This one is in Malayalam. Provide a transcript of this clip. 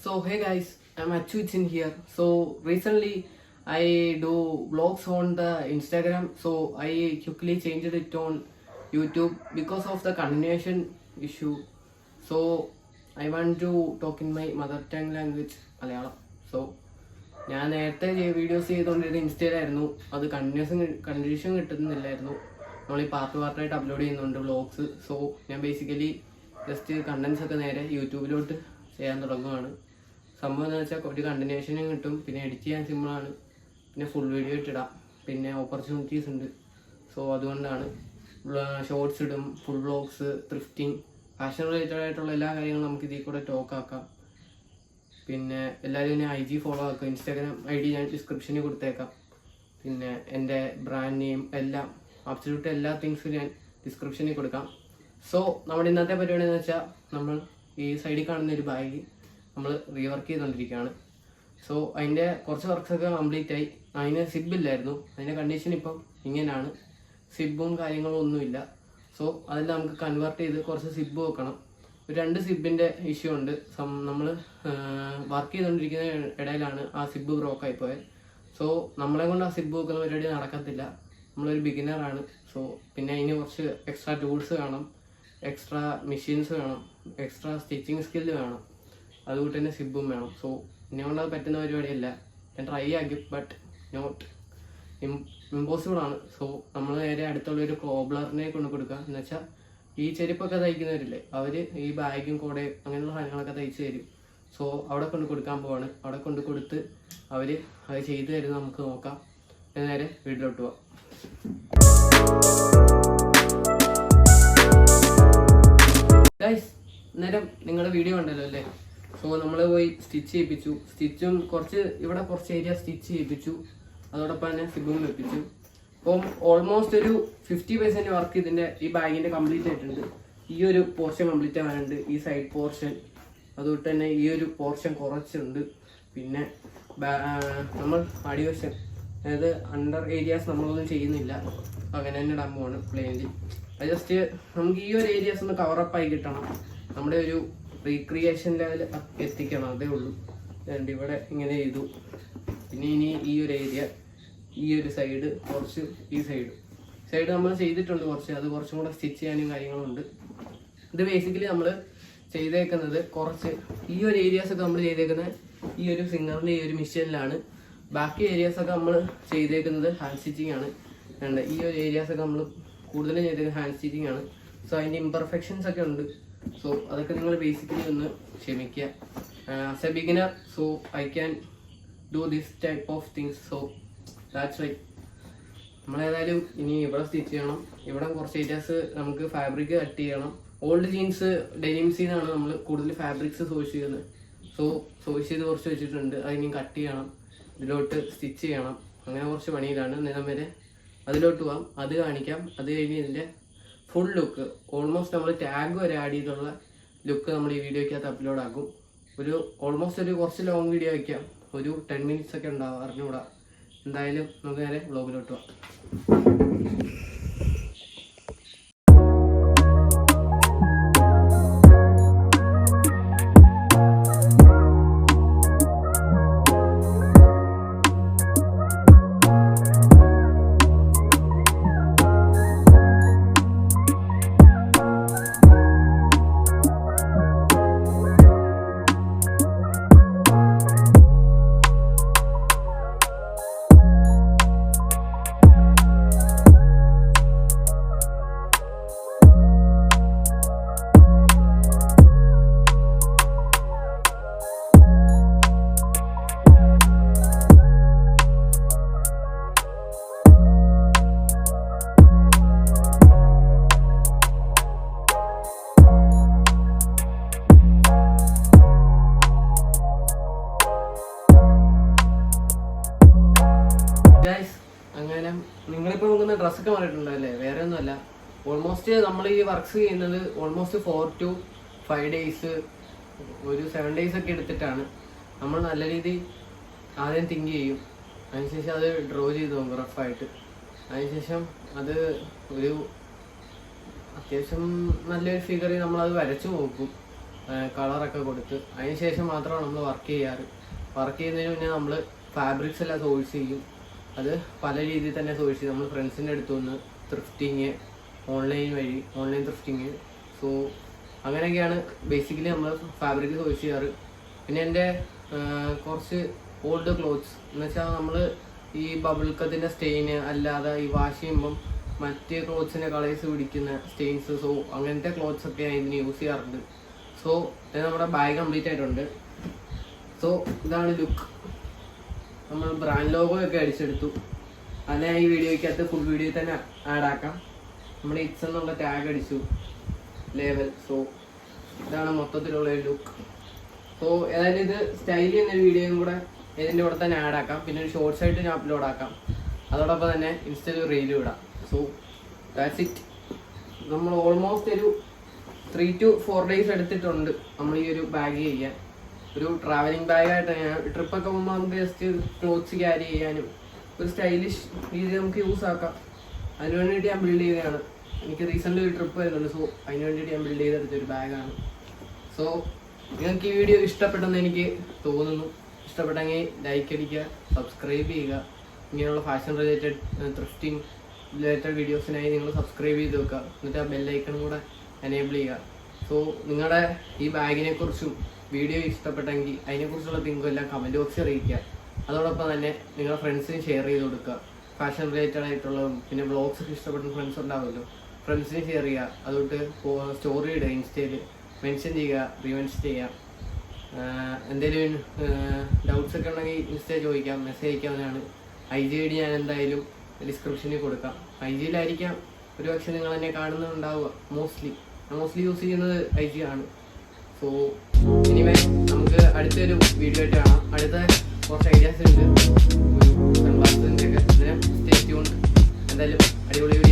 So hey guys, I'm Achuchin here. So recently I do vlogs on the Instagram. So I quickly changed it on YouTube because of the continuation issue. So I want to talk in my mother tongue language, Malayalam. So ഞാൻ നേരത്തെ വീഡിയോസ് ചെയ്തുകൊണ്ടിരുന്ന ഇൻസ്റ്റയിലായിരുന്നു. അത് കണ്ടിന്യൂഷൻ കിട്ടുന്നില്ലായിരുന്നു. നമ്മൾ ഈ പാർട്ടായിട്ട് അപ്ലോഡ് ചെയ്യുന്നുണ്ട് വ്ളോഗ്സ്. സോ ഞാൻ ബേസിക്കലി ജസ്റ്റ് കണ്ടൻസ് ഒക്കെ നേരെ യൂട്യൂബിലോട്ട് ചെയ്യാൻ തുടങ്ങുകയാണ്. സംഭവം എന്ന് വെച്ചാൽ ഒരു കണ്ടിന്യൂഷനും കിട്ടും, പിന്നെ എഡിറ്റ് ചെയ്യാൻ സിമ്പിളാണ്, പിന്നെ ഫുൾ വീഡിയോ ഇട്ടിടാം, പിന്നെ ഓപ്പർച്യൂണിറ്റീസ് ഉണ്ട്. സോ അതുകൊണ്ടാണ് ഷോർട്സ് ഇടും, ഫുൾ വ്ളോഗ്സ്, ത്രിഫ്റ്റിംഗ്, ഫാഷൻ റിലേറ്റഡ് ആയിട്ടുള്ള എല്ലാ കാര്യങ്ങളും നമുക്ക് ഇതിൽ കൂടെ ടോക്ക് ആക്കാം. പിന്നെ എല്ലാവരും എന്നെ IG ഫോളോ ആക്കുക. ഇൻസ്റ്റാഗ്രാം ID ഞാൻ ഡിസ്ക്രിപ്ഷനിൽ കൊടുത്തേക്കാം. പിന്നെ എൻ്റെ ബ്രാൻഡ് നെയിം എല്ലാം അബ്സല്യൂട്ട് എല്ലാ തിങ്സും ഞാൻ ഡിസ്ക്രിപ്ഷനിൽ കൊടുക്കാം. സോ നമ്മുടെ ഇന്നത്തെ പരിപാടി എന്ന് വെച്ചാൽ നമ്മൾ ഈ സൈഡിൽ കാണുന്ന ഒരു ബാഗ് നമ്മൾ റീവർക്ക് ചെയ്തുകൊണ്ടിരിക്കുകയാണ്. സോ അതിൻ്റെ കുറച്ച് വർക്ക്സൊക്കെ കംപ്ലീറ്റ് ആയി. അതിന് സിബ് ഇല്ലായിരുന്നു. അതിൻ്റെ കണ്ടീഷൻ ഇപ്പം ഇങ്ങനെയാണ്. സിബും കാര്യങ്ങളും ഒന്നുമില്ല. സോ അതിൽ നമുക്ക് കൺവേർട്ട് ചെയ്ത് കുറച്ച് സിബ് വെക്കണം. ഒരു 2 സിബിൻ്റെ ഇഷ്യൂ ഉണ്ട്. നമ്മൾ വർക്ക് ചെയ്തുകൊണ്ടിരിക്കുന്ന ഇടയിലാണ് ആ സിബ് ബ്രോക്കായി പോയത്. സോ നമ്മളെ കൊണ്ട് ആ സിബ് വെക്കുന്ന പരിപാടി നടക്കത്തില്ല. നമ്മളൊരു ബിഗിനറാണ്. സോ പിന്നെ അതിന് കുറച്ച് എക്സ്ട്രാ ടൂൾസ് വേണം, എക്സ്ട്രാ മെഷീൻസ് വേണം, എക്സ്ട്രാ സ്റ്റിച്ചിങ് സ്കില്ല് വേണം, അതുകൊണ്ട് തന്നെ സിബും വേണം. സോ എന്നെ കൊണ്ട് അത് പറ്റുന്ന പരിപാടിയല്ല. ഞാൻ ട്രൈ ആക്കി, ബട്ട് നോട്ട് ഇമ്പോസിബിൾ ആണ്. സോ നമ്മൾ നേരെ അടുത്തുള്ളൊരു കോബ്ലറിനെ കൊണ്ട് കൊടുക്കുക. എന്ന് വെച്ചാൽ ഈ ചെരുപ്പൊക്കെ തയ്ക്കുന്നവരില്ലേ, അവർ ഈ ബാഗും കൂടെ അങ്ങനെയുള്ള സാധനങ്ങളൊക്കെ തയ്ച്ച് തരും. സോ അവിടെ കൊണ്ട് കൊടുക്കാൻ പോവാണ്. അവിടെ കൊണ്ട് കൊടുത്ത് അവർ അത് ചെയ്തു തരുന്നത് നമുക്ക് നോക്കാം. നേരെ വീട്ടിലോട്ട് പോവാം. ഗൈസ്, നേരം നിങ്ങളുടെ വീഡിയോ ഉണ്ടല്ലോ അല്ലേ? സോ നമ്മൾ പോയി സ്റ്റിച്ച് ചെയ്യിപ്പിച്ചു. സ്റ്റിച്ചും ഇവിടെ കുറച്ച് ഏരിയ സ്റ്റിച്ച് ചെയ്യിപ്പിച്ചു. അതോടൊപ്പം തന്നെ സിബും വെപ്പിച്ചു. അപ്പം ഓൾമോസ്റ്റ് ഒരു 50% വർക്ക് ഇതിൻ്റെ ഈ ബാഗിൻ്റെ കംപ്ലീറ്റ് ആയിട്ടുണ്ട്. ഈ ഒരു പോർഷൻ കംപ്ലീറ്റ് ആവാനുണ്ട്, ഈ സൈഡ് പോർഷൻ. അതുകൊണ്ട് തന്നെ ഈ ഒരു പോർഷൻ കുറച്ചുണ്ട്. പിന്നെ നമ്മൾ അടിവശം, അതായത് അണ്ടർ ഏരിയാസ് നമ്മളൊന്നും ചെയ്യുന്നില്ല, അങ്ങനെ തന്നെ ഇടാൻ പോവാണ് പ്ലെയിനിൽ. അത് ജസ്റ്റ് നമുക്ക് ഈ ഒരു ഏരിയാസ് ഒന്ന് കവറപ്പായി കിട്ടണം. നമ്മുടെ ഒരു റീക്രിയേഷൻ ലെവൽ എത്തിക്കണം, അതേ ഉള്ളൂ. ഇവിടെ ഇങ്ങനെ ചെയ്തു. പിന്നെ ഇനി ഈ ഒരു ഏരിയ, ഈ ഒരു സൈഡ്, കുറച്ച് ഈ സൈഡ് നമ്മൾ ചെയ്തിട്ടുണ്ട് കുറച്ച്. അത് കുറച്ചും കൂടെ സ്റ്റിച്ച് ചെയ്യാനും കാര്യങ്ങളുണ്ട്. ഇത് ബേസിക്കലി നമ്മൾ ചെയ്തേക്കുന്നത് കുറച്ച് ഈ ഒരു ഏരിയാസൊക്കെ നമ്മൾ ചെയ്തേക്കുന്നത് ഈ ഒരു ഫിംഗറിൻ്റെ ഈ ഒരു മെഷീനിലാണ്. ബാക്കി ഏരിയാസൊക്കെ നമ്മൾ ചെയ്തേക്കുന്നത് ഹാൻഡ് സ്റ്റിച്ചിങ് ആണ്. ഈ ഒരു ഏരിയാസൊക്കെ നമ്മൾ കൂടുതലും ചെയ്തേക്കുന്നത് ഹാൻഡ് സ്റ്റിച്ചിങ് ആണ്. സോ അതിൻ്റെ ഇംപെർഫെക്ഷൻസ് ഒക്കെ ഉണ്ട്. സോ അതൊക്കെ നിങ്ങൾ ബേസിക്കലി ഒന്ന് ക്ഷമിക്കുക. As a beginner, so I can do this type of things. So that's right. നമ്മളേതായാലും ഇനി ഇവിടെ സ്റ്റിച്ച് ചെയ്യണം. ഇവിടെ കുറച്ച് ഏരിയാസ് നമുക്ക് ഫാബ്രിക് കട്ട് ചെയ്യണം. ഓൾഡ് ജീൻസ്, ഡെനിംസിൽ നിന്നാണ് നമ്മൾ കൂടുതൽ ഫാബ്രിക്സ് സോഴ്സ് ചെയ്യുന്നത്. സോ സോഴ്സ് ചെയ്ത് കുറച്ച് വെച്ചിട്ടുണ്ട്. അതിനി കട്ട് ചെയ്യണം, ഇതിലോട്ട് സ്റ്റിച്ച് ചെയ്യണം. അങ്ങനെ കുറച്ച് പണിയിലാണ്. നേരം വരെ അതിലോട്ട് പോകാം, അത് കാണിക്കാം. അത് കഴിഞ്ഞ് ഇതിൻ്റെ ഫുൾ ലുക്ക്, ഓൾമോസ്റ്റ് നമ്മൾ ടാഗ് വരെ ആഡ് ചെയ്തുള്ള ലുക്ക് നമ്മൾ ഈ വീഡിയോയ്ക്കകത്ത് അപ്ലോഡ് ആക്കും. ഓൾമോസ്റ്റ് ഒരു കുറച്ച് ലോങ് വീഡിയോ വയ്ക്കാം. ഒരു 10 minutes ഒക്കെ ഉണ്ടാവും, അറിഞ്ഞുകൂടാ. എന്തായാലും നമുക്ക് നേരെ വ്ലോഗിലോട്ട് പോകാം. അങ്ങനെ നിങ്ങളിപ്പോൾ നോക്കുന്ന ഡ്രസ്സൊക്കെ മാറിയിട്ടുണ്ടല്ലേ? വേറെ ഒന്നുമല്ല, ഓൾമോസ്റ്റ് നമ്മൾ ഈ വർക്ക്സ് ചെയ്യുന്നത് ഓൾമോസ്റ്റ് 4 to 5 days, ഒരു 7 days ഒക്കെ എടുത്തിട്ടാണ്. നമ്മൾ നല്ല രീതിയിൽ ആദ്യം തിങ്ക് ചെയ്യും, അതിനുശേഷം അത് ഡ്രോ ചെയ്ത് നോക്കും റഫായിട്ട്. അതിനുശേഷം അത് ഒരു അത്യാവശ്യം നല്ലൊരു ഫിഗറിൽ നമ്മളത് വരച്ചു നോക്കും. കളറൊക്കെ കൊടുത്ത് അതിന് ശേഷം മാത്രമാണ് നമ്മൾ വർക്ക് ചെയ്യാറ്. വർക്ക് ചെയ്യുന്നതിന് മുന്നേ നമ്മൾ ഫാബ്രിക്സ് എല്ലാം സോഴ്സ് ചെയ്യും. അത് പല രീതിയിൽ തന്നെ സോഴ്സ് ചെയ്യും. നമ്മൾ ഫ്രണ്ട്സിൻ്റെ അടുത്തു നിന്ന് ത്രിഫ്റ്റിങ്, ഓൺലൈൻ ത്രിഫ്റ്റിങ്. സോ അങ്ങനെയൊക്കെയാണ് ബേസിക്കലി നമ്മൾ ഫാബ്രിക് സോഴ്സ് ചെയ്യാറ്. പിന്നെ എൻ്റെ കുറച്ച് ഓൾഡ് ക്ലോത്ത്സ് എന്ന് വെച്ചാൽ നമ്മൾ ഈ ബബിൾക്കത്തിൻ്റെ സ്റ്റെയിന് അല്ലാതെ ഈ വാഷ് ചെയ്യുമ്പം മറ്റ് ക്ലോത്ത്സിൻ്റെ കളേഴ്സ് പിടിക്കുന്ന സ്റ്റെയിൻസ്, സോ അങ്ങനത്തെ ക്ലോത്ത്സ് ഒക്കെ ഞാൻ ഇതിന് യൂസ് ചെയ്യാറുണ്ട്. സോ ഇത് നമ്മുടെ ബാഗ് കംപ്ലീറ്റ് ആയിട്ടുണ്ട്. സോ ഇതാണ് ലുക്ക്. നമ്മൾ ബ്രാൻഡ് ലോഗോ ഒക്കെ അടിച്ചെടുത്തു. അത് ഞാൻ ഈ വീഡിയോയ്ക്കകത്ത് ഫുൾ വീഡിയോ തന്നെ ആഡ് ആക്കാം. നമ്മൾ ഇറ്റ്സ് എന്നുള്ള ടാഗ് അടിച്ചു, ലേബൽ. സോ ഇതാണ് മൊത്തത്തിലുള്ള ഒരു ലുക്ക്. സോ ഏതായാലും ഇത് സ്റ്റൈൽ ചെയ്യുന്നൊരു വീഡിയോയും കൂടെ ഇതിൻ്റെ കൂടെ തന്നെ ആഡ് ആക്കാം. പിന്നെ ഒരു ഷോർട്സ് ആയിട്ട് ഞാൻ അപ്ലോഡ് ആക്കാം. അതോടൊപ്പം തന്നെ ഇൻസ്റ്റയിൽ റീലും ഇടാം. So that's it. നമ്മൾ ഓൾമോസ്റ്റ് ഒരു 3 to 4 days എടുത്തിട്ടുണ്ട് നമ്മൾ ഈ ഒരു ബാഗ് ചെയ്യാൻ. ഒരു ട്രാവലിംഗ് ബാഗായിട്ട് ഞാൻ ട്രിപ്പൊക്കെ പോകുമ്പോൾ നമുക്ക് ജസ്റ്റ് ക്ലോത്ത്സ് ക്യാരി ചെയ്യാനും ഒരു സ്റ്റൈലിഷ് രീതി നമുക്ക് യൂസ് ആക്കാം. അതിന് വേണ്ടിയിട്ട് ഞാൻ ബിൽഡ് ചെയ്തതാണ്. എനിക്ക് റീസെൻ്റ് ഒരു ട്രിപ്പ് വരുന്നുണ്ട്. സോ അതിന് വേണ്ടിയിട്ട് ഞാൻ ബിൽഡ് ചെയ്തെടുത്തൊരു ബാഗാണ്. സോ നിങ്ങൾക്ക് ഈ വീഡിയോ ഇഷ്ടപ്പെട്ടെന്ന് എനിക്ക് തോന്നുന്നു. ഇഷ്ടപ്പെട്ടെങ്കിൽ ലൈക്ക് അടിക്കുക, സബ്സ്ക്രൈബ് ചെയ്യുക. ഇങ്ങനെയുള്ള ഫാഷൻ റിലേറ്റഡ് ത്രിഫ്റ്റിംഗ് റിലേറ്റഡ് വീഡിയോസിനായി നിങ്ങൾ സബ്സ്ക്രൈബ് ചെയ്ത് വെക്കുക. എന്നിട്ട് ആ ബെല്ലൈക്കണും കൂടെ എനേബിൾ ചെയ്യുക. സോ നിങ്ങളുടെ ഈ ബാഗിനെ കുറിച്ചും വീഡിയോ ഇഷ്ടപ്പെട്ടെങ്കിൽ അതിനെക്കുറിച്ചുള്ള തിങ്കും എല്ലാം കമൻറ്റ് ബോക്സിൽ അറിയിക്കുക. അതോടൊപ്പം തന്നെ നിങ്ങളുടെ ഫ്രണ്ട്സിന് ഷെയർ ചെയ്ത് കൊടുക്കുക. ഫാഷൻ റിലേറ്റഡ് ആയിട്ടുള്ളതും പിന്നെ വ്ളോഗ്സ് ഒക്കെ ഇഷ്ടപ്പെടുന്ന ഫ്രണ്ട്സ് ഉണ്ടാവുമല്ലോ, ഫ്രണ്ട്സിന് ഷെയർ ചെയ്യുക. അതുകൊണ്ട് സ്റ്റോറി ഇടുക, ഇൻസ്റ്റയിൽ മെൻഷൻ ചെയ്യുക, റീമെൻഷൻ ചെയ്യുക. എന്തെങ്കിലും ഡൗട്ട്സ് ഒക്കെ ഉണ്ടെങ്കിൽ ഇൻസ്റ്റയിൽ ചോദിക്കാം, മെസ്സേജ് അയക്കാവുന്നതാണ്. IG ID ഞാൻ എന്തായാലും ഡിസ്ക്രിപ്ഷനിൽ കൊടുക്കാം. IG-യിലായിരിക്കാം ഒരു പക്ഷേ നിങ്ങൾ എന്നെ കാണുന്നുണ്ടാവുക. മോസ്റ്റ്ലി യൂസ് ചെയ്യുന്നത് IG ആണ്. സോ ഇനിമേ നമുക്ക് അടുത്തൊരു വീഡിയോ ആയിട്ട് കാണാം. അടുത്ത കുറച്ച് ഐഡിയാസ് ഉണ്ട് ഒരു സൺഗ്ലാസിൻ്റെ ഒക്കെ. Stay tuned. എന്തായാലും അടിപൊളി വീഡിയോ